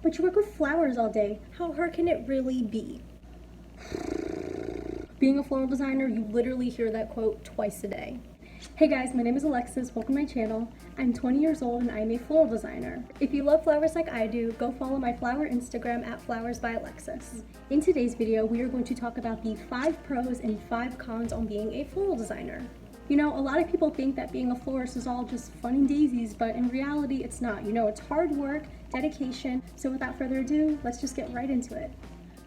But you work with flowers all day. How hard can it really be? Being a floral designer, you literally hear that quote twice a day. Hey guys, my name is Alexis, welcome to my channel. I'm 20 years old and I'm a floral designer. If you love flowers like I do, go follow my flower Instagram at flowersbyalexis. In today's video, we are going to talk about the 5 pros and 5 cons on being a floral designer. You know, a lot of people think that being a florist is all just fun and daisies, but in reality, it's not. You know, it's hard work, dedication. So without further ado, let's just get right into it.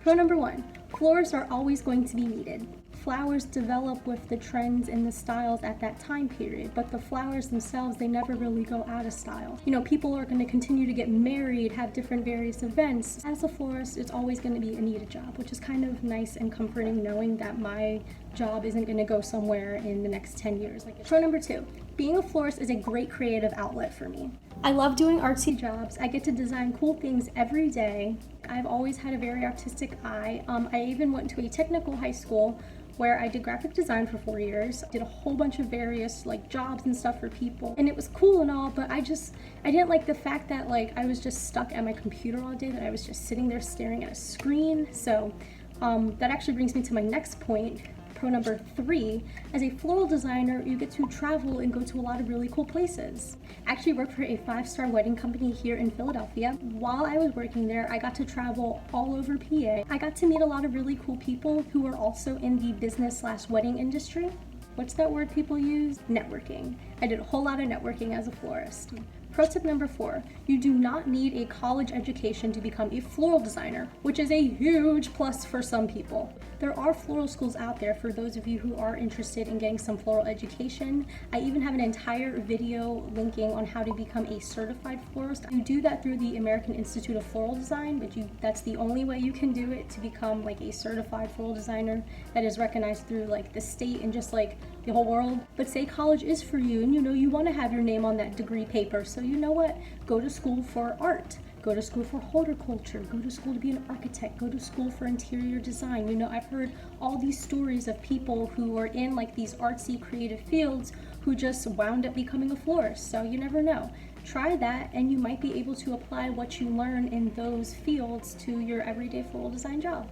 Pro number 1, florists are always going to be needed. Flowers develop with the trends and the styles at that time period, but the flowers themselves, they never really go out of style. You know, people are going to continue to get married, have different various events. As a florist, it's always going to be a needed job, which is kind of nice and comforting knowing that my job isn't going to go somewhere in the next 10 years. Pro number 2, being a florist is a great creative outlet for me. I love doing artsy jobs. I get to design cool things every day. I've always had a very artistic eye. I even went to a technical high school where I did graphic design for 4 years. Did a whole bunch of various jobs and stuff for people, and it was cool and all, but I didn't like the fact that I was just stuck at my computer all day, that I was just sitting there staring at a screen. So that actually brings me to my next point. Pro number 3, as a floral designer, you get to travel and go to a lot of really cool places. I actually worked for a 5-star wedding company here in Philadelphia. While I was working there, I got to travel all over PA. I got to meet a lot of really cool people who are also in the business/wedding industry. What's that word people use? Networking. I did a whole lot of networking as a florist. Pro tip number 4, you do not need a college education to become a floral designer, which is a huge plus for some people. There are floral schools out there for those of you who are interested in getting some floral education. I even have an entire video linking on how to become a certified florist. You do that through the American Institute of Floral Design, but that's the only way you can do it to become a certified floral designer that is recognized through the state and just the whole world. But say college is for you and you want to have your name on that degree paper, so you know what? Go to school for art. Go to school for horticulture, go to school to be an architect, go to school for interior design. You know, I've heard all these stories of people who are in these artsy creative fields who just wound up becoming a florist. So you never know. Try that and you might be able to apply what you learn in those fields to your everyday floral design job.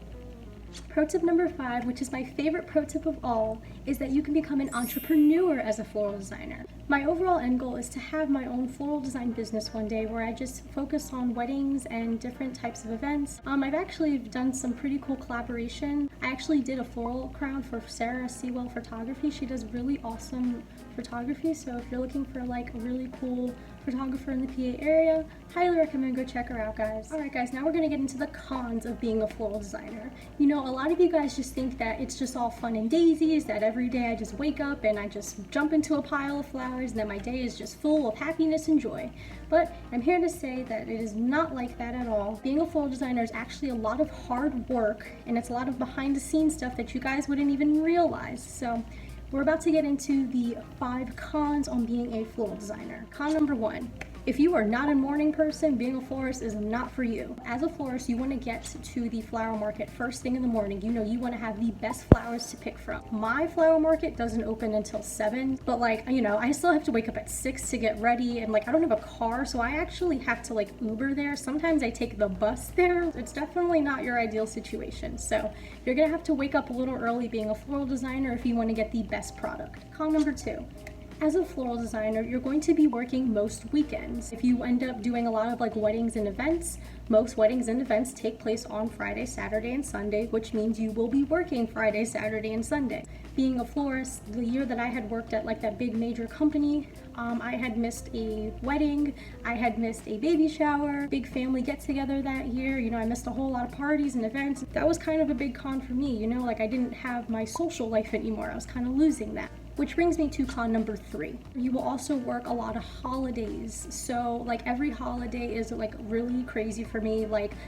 Pro tip number 5, which is my favorite pro tip of all, is that you can become an entrepreneur as a floral designer. My overall end goal is to have my own floral design business one day where I just focus on weddings and different types of events. I've actually done some pretty cool collaboration. I actually did a floral crown for Sarah Sewell Photography. She does really awesome photography, so if you're looking for a really cool photographer in the PA area, highly recommend go check her out, guys. Alright guys, now we're going to get into the cons of being a floral designer. You know, a lot of you guys just think that it's just all fun and daisies, that every day I just wake up and I just jump into a pile of flowers and that my day is just full of happiness and joy. But I'm here to say that it is not like that at all. Being a floral designer is actually a lot of hard work, and it's a lot of behind the scenes stuff that you guys wouldn't even realize. So we're about to get into the 5 cons on being a floral designer. Con number 1, if you are not a morning person, being a florist is not for you. As a florist, you want to get to the flower market first thing in the morning. You know, you want to have the best flowers to pick from. My flower market doesn't open until 7, but I still have to wake up at 6 to get ready, and I don't have a car, so I actually have to Uber there. Sometimes I take the bus there. It's definitely not your ideal situation. So you're gonna have to wake up a little early being a floral designer if you want to get the best product. Con number 2, as a floral designer, you're going to be working most weekends. If you end up doing a lot of weddings and events, most weddings and events take place on Friday, Saturday, and Sunday, which means you will be working Friday, Saturday, and Sunday. Being a florist, the year that I had worked at that big major company, I had missed a wedding, I had missed a baby shower, big family get-together that year. You know, I missed a whole lot of parties and events. That was kind of a big con for me, you know, I didn't have my social life anymore. I was kind of losing that. Which brings me to con number 3. You will also work a lot of holidays. So every holiday is really crazy for me.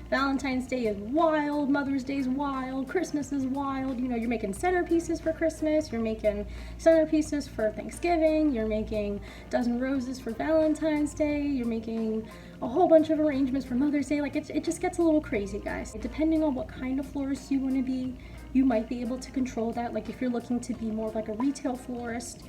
Valentine's Day is wild, Mother's Day is wild, Christmas is wild. You know, you're making centerpieces for Christmas, you're making centerpieces for Thanksgiving, you're making dozen roses for Valentine's Day, you're making a whole bunch of arrangements for Mother's Day. It just gets a little crazy, guys. Depending on what kind of florist you want to be, you might be able to control that. If you're looking to be more of a retail florist,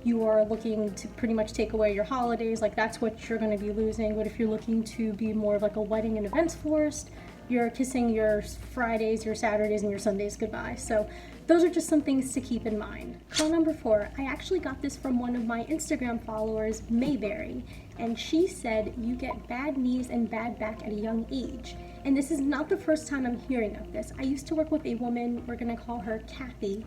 you are looking to pretty much take away your holidays, like that's what you're going to be losing. But if you're looking to be more of like a wedding and events florist, you're kissing your Fridays, your Saturdays, and your Sundays goodbye. So those are just some things to keep in mind. Con number 4, I actually got this from one of my Instagram followers, Mayberry, and she said you get bad knees and bad back at a young age. And this is not the first time I'm hearing of this. I used to work with a woman, we're gonna call her Kathy,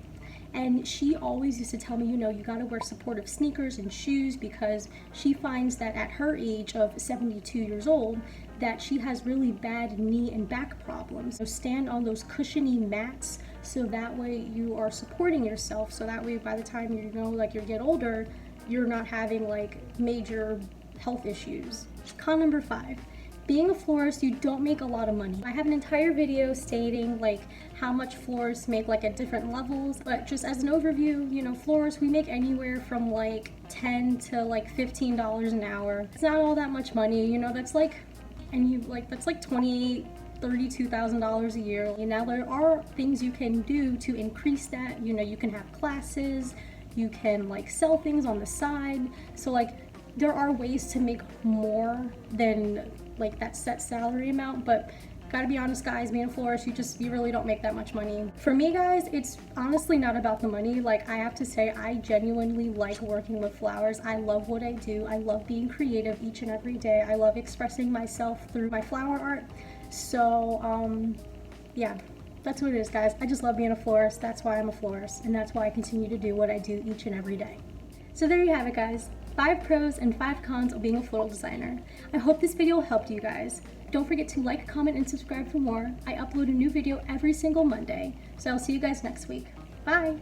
and she always used to tell me, you know, you gotta wear supportive sneakers and shoes because she finds that at her age of 72 years old, that she has really bad knee and back problems. So stand on those cushiony mats so that way you are supporting yourself, so that way by the time you know, like you get older, you're not having like major health issues. Con number 5. Being a florist, you don't make a lot of money. I have an entire video stating like how much florists make like at different levels, but just as an overview, you know, florists, we make anywhere from like $10 to like $15 an hour. It's not all that much money, you know, that's like, and you like, that's like $32,000 a year. And now there are things you can do to increase that. You know, you can have classes, you can like sell things on the side. So like there are ways to make more than like that set salary amount, but gotta be honest guys, being a florist, you really don't make that much money. For me guys, it's honestly not about the money. Like I have to say, I genuinely like working with flowers. I love what I do. I love being creative each and every day. I love expressing myself through my flower art. So yeah, that's what it is guys. I just love being a florist. That's why I'm a florist, and that's why I continue to do what I do each and every day. So there you have it guys. 5 pros and 5 cons of being a floral designer. I hope this video helped you guys. Don't forget to like, comment, and subscribe for more. I upload a new video every single Monday. So I'll see you guys next week. Bye!